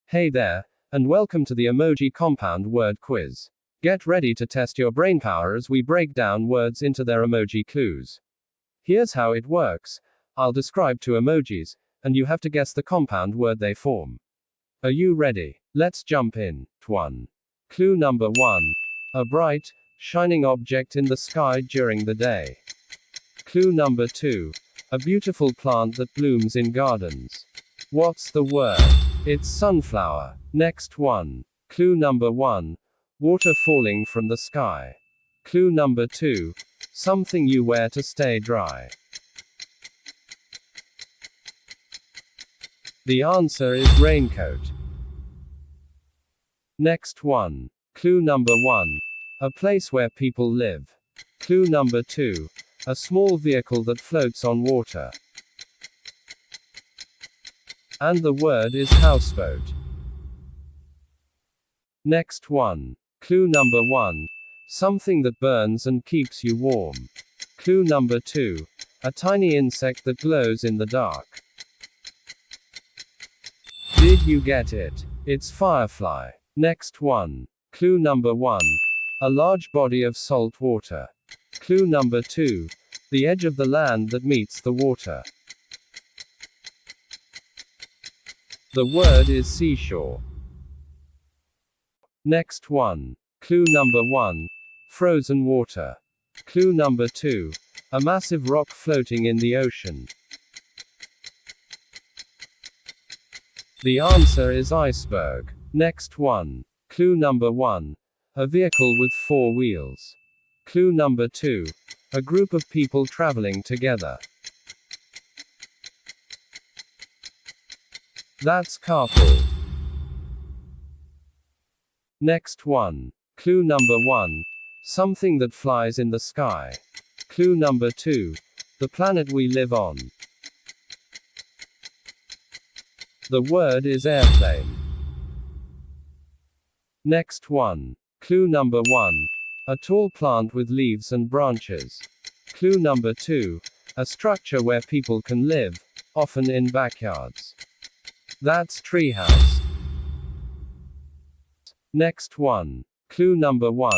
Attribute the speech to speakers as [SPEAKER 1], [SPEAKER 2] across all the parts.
[SPEAKER 1] Hey there, and welcome to the emoji compound word quiz. Get ready to test your brainpower as we break down words into their emoji clues. Here's how it works. I'll describe two emojis, and you have to guess the compound word they form. Are you ready? Let's jump in. 1. Clue number 1. A bright, shining object in the sky during the day. Clue number 2. A beautiful plant that blooms in gardens. What's the word? It's sunflower. Next one. Clue number 1. Water falling from the sky. Clue number 2. Something you wear to stay dry. The answer is raincoat. Next one. Clue number 1. A place where people live. Clue number 2. A small vehicle that floats on water. And the word is houseboat. Next one. Clue number 1. Something that burns and keeps you warm. Clue number 2. A tiny insect that glows in the dark. Did you get it? It's firefly. Next one. Clue number 1. A large body of salt water. Clue number 2. The edge of the land that meets the water. The word is seashore. Next one. Clue number 1. Frozen water. Clue number 2. A massive rock floating in the ocean. The answer is iceberg. Next one. Clue number 1. A vehicle with 4 wheels. Clue number 2. A group of people traveling together. That's carpool. Next one. Clue number 1. Something that flies in the sky. Clue number 2. The planet we live on. The word is airplane. Next one. Clue number 1. A tall plant with leaves and branches. Clue number 2. A structure where people can live, often in backyards. That's treehouse. Next one. Clue number 1.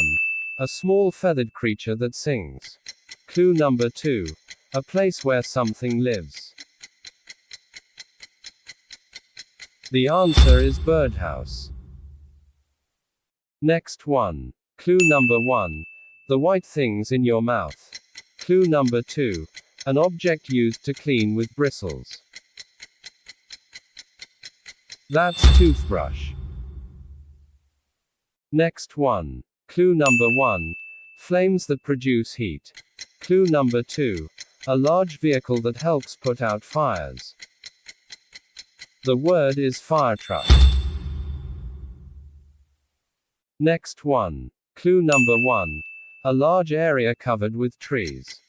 [SPEAKER 1] A small feathered creature that sings. Clue number 2. A place where something lives. The answer is birdhouse. Next one. Clue number 1. The white things in your mouth. Clue number 2. An object used to clean with bristles. That's toothbrush. Next one. Clue number 1. Flames that produce heat. Clue number 2. A large vehicle that helps put out fires. The word is fire truck. Next one. Clue number 1. A large area covered with trees.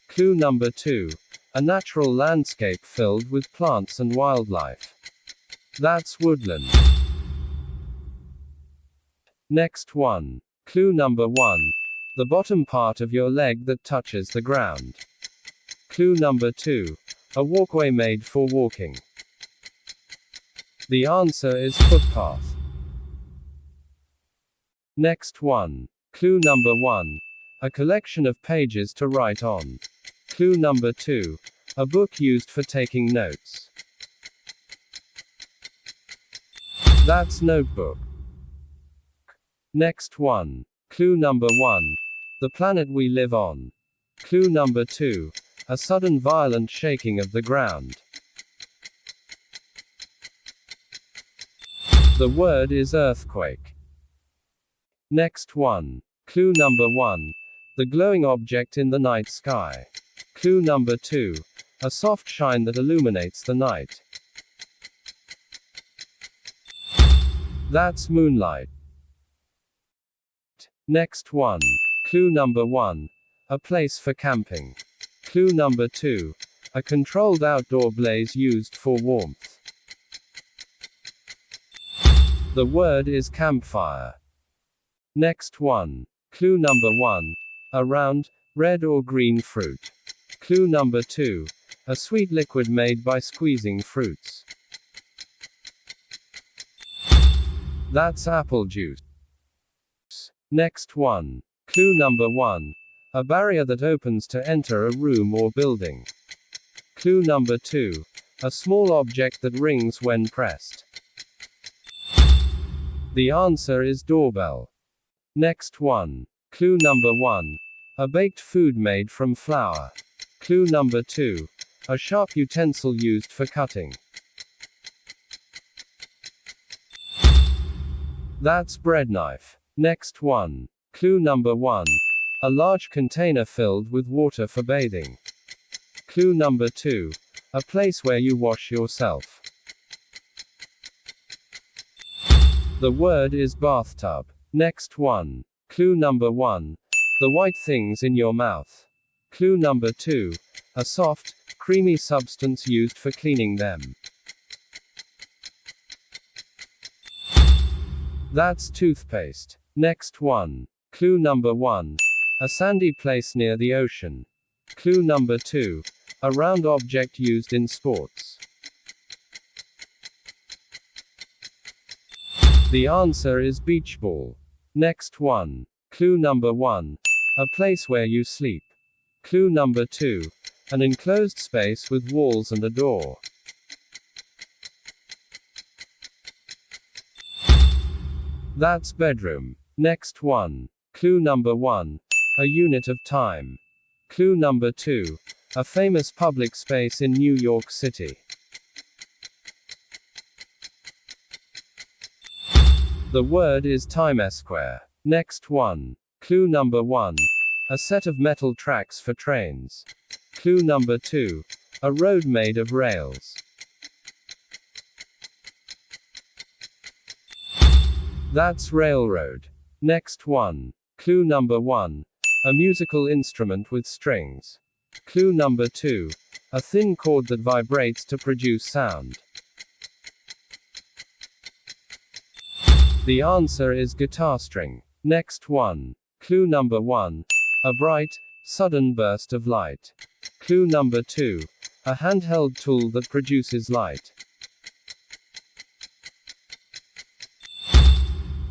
[SPEAKER 1] Clue number 2. A natural landscape filled with plants and wildlife. That's woodland. Next one. Clue number 1. The bottom part of your leg that touches the ground. Clue number 2. A walkway made for walking. The answer is footpath. Next one. Clue number 1. A collection of pages to write on. Clue number 2. A book used for taking notes. That's notebook. Next one. Clue number 1. The planet we live on. Clue number 2. A sudden violent shaking of the ground. The word is earthquake. Next one. Clue number 1. The glowing object in the night sky. Clue number 2. A soft shine that illuminates the night. That's moonlight. Next one. Clue number 1. A place for camping. Clue number 2. A controlled outdoor blaze used for warmth. The word is campfire. Next one. Clue number 1. A round, red or green fruit. Clue number 2. A sweet liquid made by squeezing fruits. That's apple juice. Next one. Clue number 1. A barrier that opens to enter a room or building. Clue number 2. A small object that rings when pressed. The answer is doorbell. Next one. Clue number 1. A baked food made from flour. Clue number 2. A sharp utensil used for cutting. That's bread knife. Next one. Clue number 1. A large container filled with water for bathing. Clue number 2. A place where you wash yourself. The word is bathtub. Next one. Clue number 1. The white things in your mouth. Clue number 2. A soft, creamy substance used for cleaning them. That's toothpaste. Next one. Clue number 1. A sandy place near the ocean. Clue number 2. A round object used in sports. The answer is beach ball. Next one. Clue number 1. A place where you sleep. Clue number 2. An enclosed space with walls and a door. That's bedroom. Next one. Clue number 1. A unit of time. Clue number 2. A famous public space in New York City. The word is Times Square. Next one. Clue number 1. A set of metal tracks for trains. Clue number 2. A road made of rails. That's railroad. Next one. Clue number 1. A musical instrument with strings. Clue number 2. A thin cord that vibrates to produce sound. The answer is guitar string. Next one. Clue number 1. A bright, sudden burst of light. Clue number 2. A handheld tool that produces light.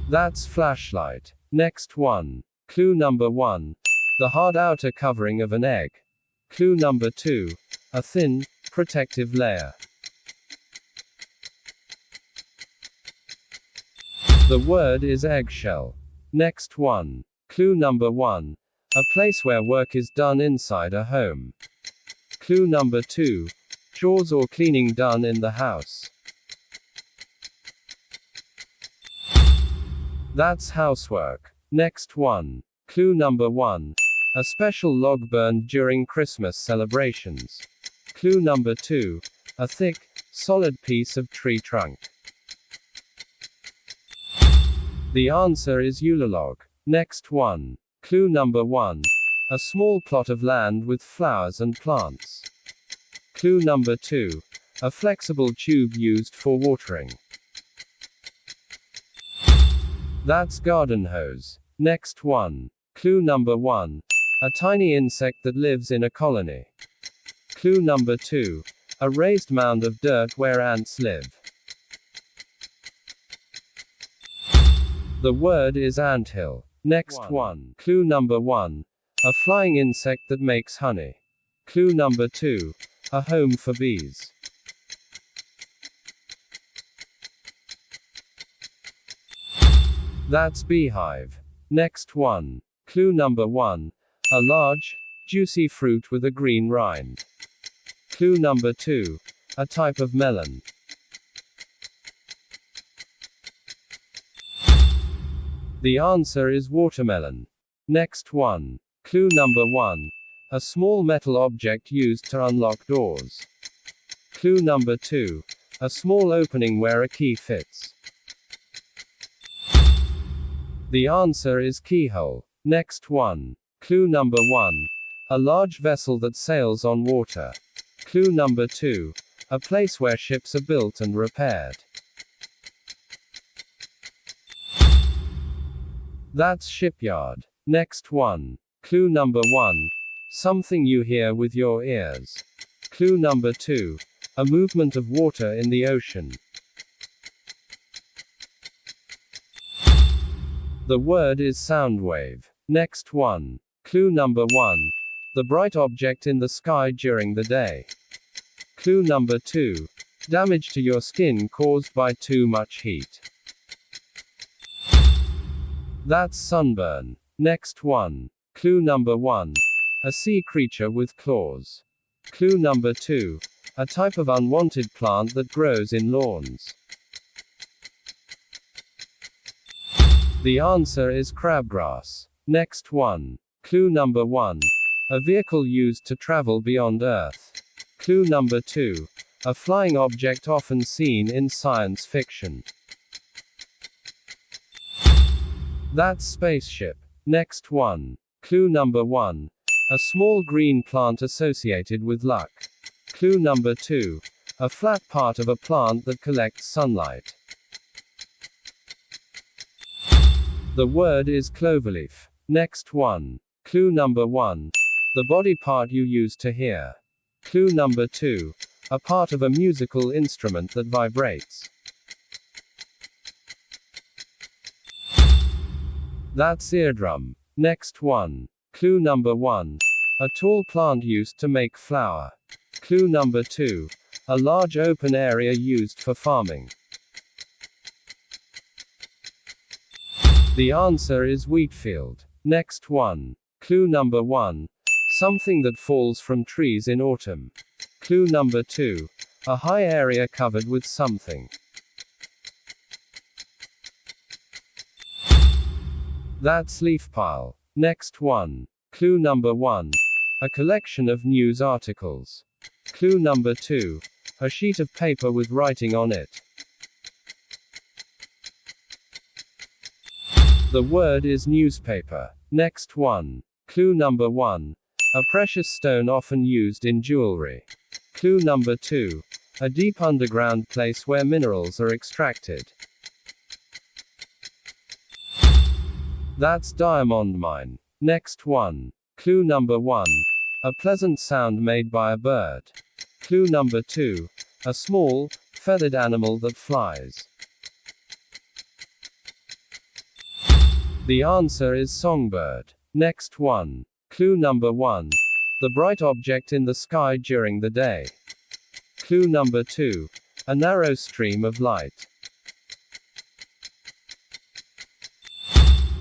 [SPEAKER 1] That's flashlight. Next one. Clue number 1. The hard outer covering of an egg. Clue number 2. A thin, protective layer. The word is eggshell. Next one. Clue number 1. A place where work is done inside a home. Clue number 2. Chores or cleaning done in the house. That's housework. Next one. Clue number 1. A special log burned during Christmas celebrations. Clue number 2. A thick, solid piece of tree trunk. The answer is Eulolog. Next one. Clue number 1. A small plot of land with flowers and plants. Clue number 2. A flexible tube used for watering. That's garden hose. Next one. Clue number 1. A tiny insect that lives in a colony. Clue number 2. A raised mound of dirt where ants live. The word is anthill. Next one. Clue number 1. A flying insect that makes honey. Clue number 2. A home for bees. That's beehive. Next one. Clue number 1. A large, juicy fruit with a green rind. Clue number 2. A type of melon. The answer is watermelon. Next one. Clue number 1. A small metal object used to unlock doors. Clue number 2. A small opening where a key fits. The answer is keyhole. Next one. Clue number 1. A large vessel that sails on water. Clue number 2. A place where ships are built and repaired. That's shipyard. Next one. Clue number 1. Something you hear with your ears. Clue number 2. A movement of water in the ocean. The word is sound wave. Next one. Clue number 1. The bright object in the sky during the day. Clue number 2. Damage to your skin caused by too much heat. That's sunburn. Next one. Clue number 1. A sea creature with claws. Clue number 2. A type of unwanted plant that grows in lawns. The answer is crabgrass. Next one. Clue number 1. A vehicle used to travel beyond Earth. Clue number 2. A flying object often seen in science fiction. That's spaceship. Next one. Clue number 1. A small green plant associated with luck. Clue number 2. A flat part of a plant that collects sunlight. The word is cloverleaf. Next one. Clue number 1. The body part you use to hear. Clue number 2. A part of a musical instrument that vibrates. That's eardrum. Next one. Clue number 1. A tall plant used to make flour. Clue number 2. A large open area used for farming. The answer is wheat field. Next one. Clue number 1. Something that falls from trees in autumn. Clue number 2. A high area covered with something. That's leaf pile. Next one. Clue number 1. A collection of news articles. Clue number 2. A sheet of paper with writing on it. The word is newspaper. Next one. Clue number 1. A precious stone often used in jewelry. Clue number 2. A deep underground place where minerals are extracted. That's diamond mine. Next one. Clue number 1. A pleasant sound made by a bird. Clue number 2. A small, feathered animal that flies. The answer is songbird. Next one. Clue number 1. The bright object in the sky during the day. Clue number 2. A narrow stream of light.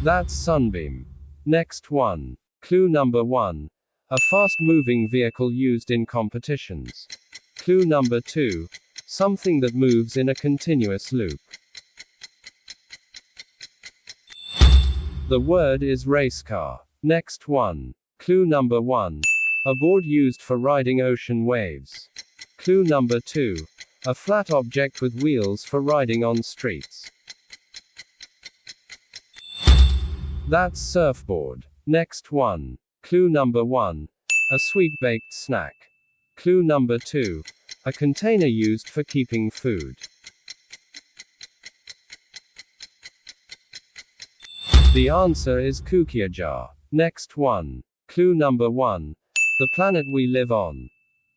[SPEAKER 1] That's sunbeam. Next one. Clue number 1. A fast-moving vehicle used in competitions. Clue number 2. Something that moves in a continuous loop. The word is race car. Next one. Clue number 1. A board used for riding ocean waves. Clue number 2. A flat object with wheels for riding on streets. That's surfboard. Next one. Clue number 1. A sweet baked snack. Clue number 2. A container used for keeping food. The answer is cookie jar. Next one. Clue number 1. The planet we live on.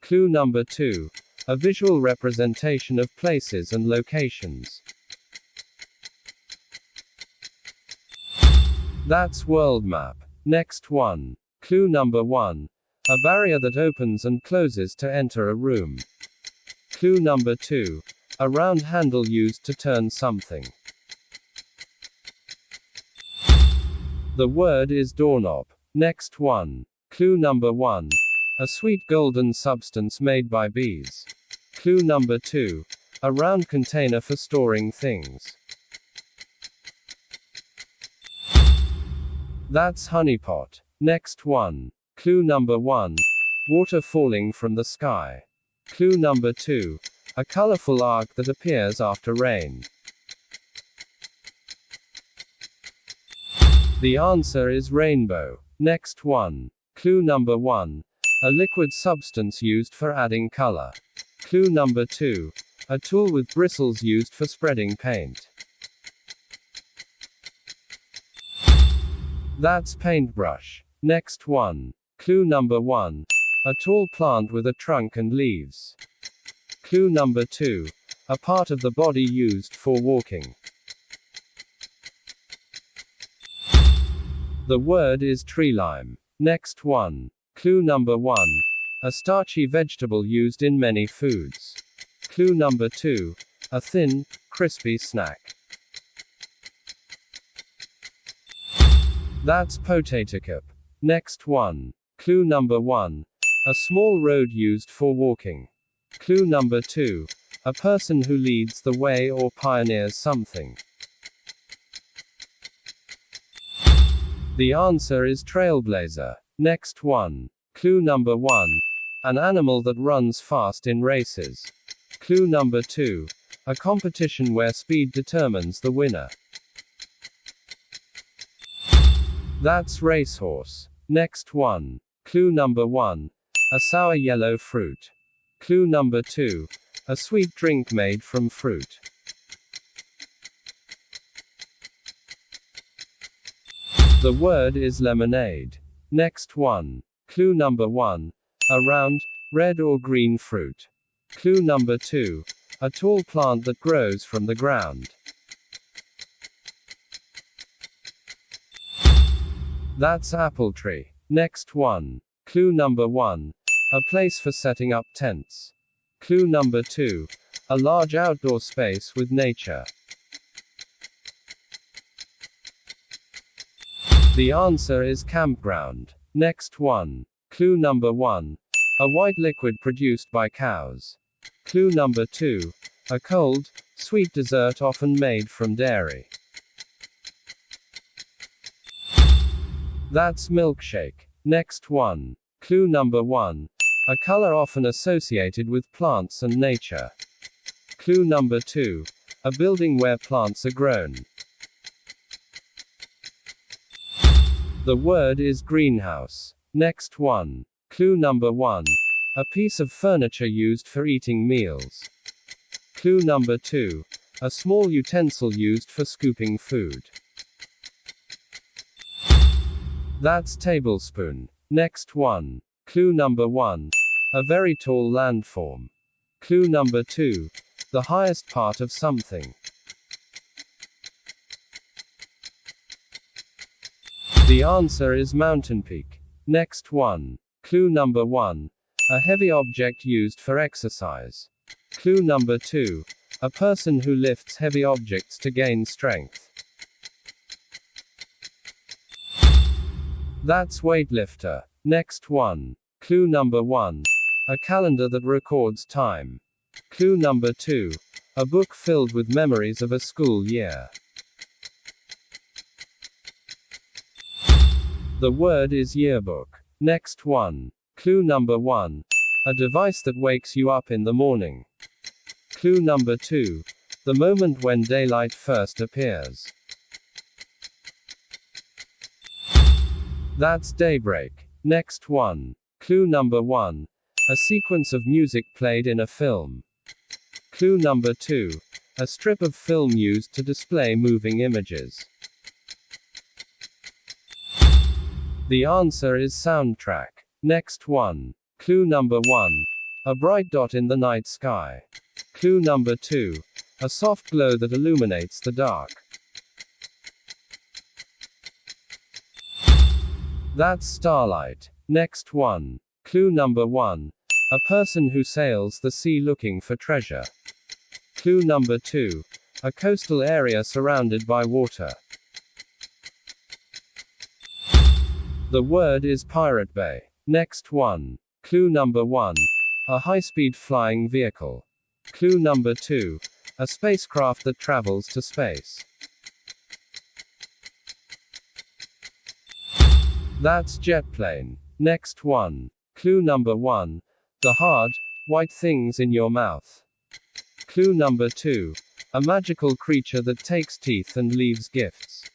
[SPEAKER 1] Clue number 2. A visual representation of places and locations. That's world map. Next one. Clue number 1. A barrier that opens and closes to enter a room. Clue number 2. A round handle used to turn something. The word is doorknob. Next one. Clue number 1. A sweet golden substance made by bees. Clue number 2. A round container for storing things. That's honeypot. Next one. Clue number 1. Water falling from the sky. Clue number 2. A colorful arc that appears after rain. The answer is rainbow. Next one. Clue number 1. A liquid substance used for adding color. Clue number 2. A tool with bristles used for spreading paint. That's paintbrush. Next one. Clue number 1. A tall plant with a trunk and leaves. Clue number 2. A part of the body used for walking. The word is tree lime. Next one. Clue number 1. A starchy vegetable used in many foods. Clue number 2. A thin, crispy snack. That's potato chip. Next one. Clue number 1. A small road used for walking. Clue number 2. A person who leads the way or pioneers something. The answer is trailblazer. Next one. Clue number 1. An animal that runs fast in races. Clue number 2. A competition where speed determines the winner. That's racehorse. Next one. Clue number 1. A sour yellow fruit. Clue number 2. A sweet drink made from fruit. The word is lemonade. Next one. Clue number 1. A round, red or green fruit. Clue number 2. A tall plant that grows from the ground. That's apple tree. Next one. Clue number 1. A place for setting up tents. Clue number 2. A large outdoor space with nature. The answer is campground. Next one. Clue number 1. A white liquid produced by cows. Clue number 2. A cold, sweet dessert often made from dairy. That's milkshake. Next one. Clue number 1. A color often associated with plants and nature. Clue number 2. A building where plants are grown. The word is greenhouse. Next one. Clue number 1. A piece of furniture used for eating meals. Clue number 2. A small utensil used for scooping food. That's tablespoon. Next one. Clue number 1. A very tall landform. Clue number 2. The highest part of something. The answer is mountain peak. Next one. Clue number 1. A heavy object used for exercise. Clue number 2. A person who lifts heavy objects to gain strength. That's weightlifter. Next one. Clue number 1. A calendar that records time. Clue number 2. A book filled with memories of a school year. The word is yearbook. Next one. Clue number 1. A device that wakes you up in the morning. Clue number 2. The moment when daylight first appears. That's daybreak. Next one. Clue number 1. A sequence of music played in a film. Clue number 2. A strip of film used to display moving images. The answer is soundtrack. Next one. Clue number 1. A bright dot in the night sky. Clue number 2. A soft glow that illuminates the dark. That's starlight. Next one. Clue number 1. A person who sails the sea looking for treasure. Clue number 2. A coastal area surrounded by water. The word is Pirate Bay. Next one. Clue number 1. A high-speed flying vehicle. Clue number 2. A spacecraft that travels to space. That's jet plane. Next one. Clue number 1. The hard, white things in your mouth. Clue number 2. A magical creature that takes teeth and leaves gifts.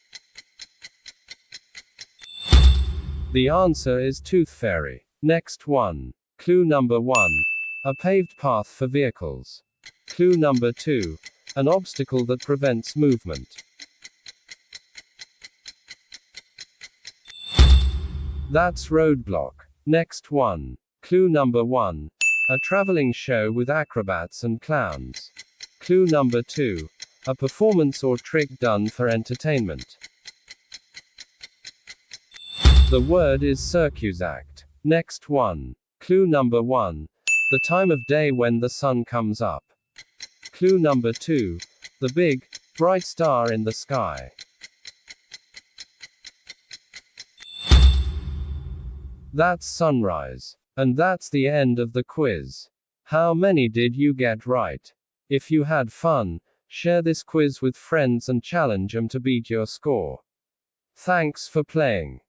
[SPEAKER 1] The answer is tooth fairy. Next one. Clue number 1. A paved path for vehicles. Clue number 2. An obstacle that prevents movement. That's roadblock. Next one. Clue number 1. A traveling show with acrobats and clowns. Clue number 2. A performance or trick done for entertainment. The word is circumspect. Next one. Clue number 1. The time of day when the sun comes up. Clue number 2. The big, bright star in the sky. That's sunrise. And that's the end of the quiz. How many did you get right? If you had fun, share this quiz with friends and challenge them to beat your score. Thanks for playing.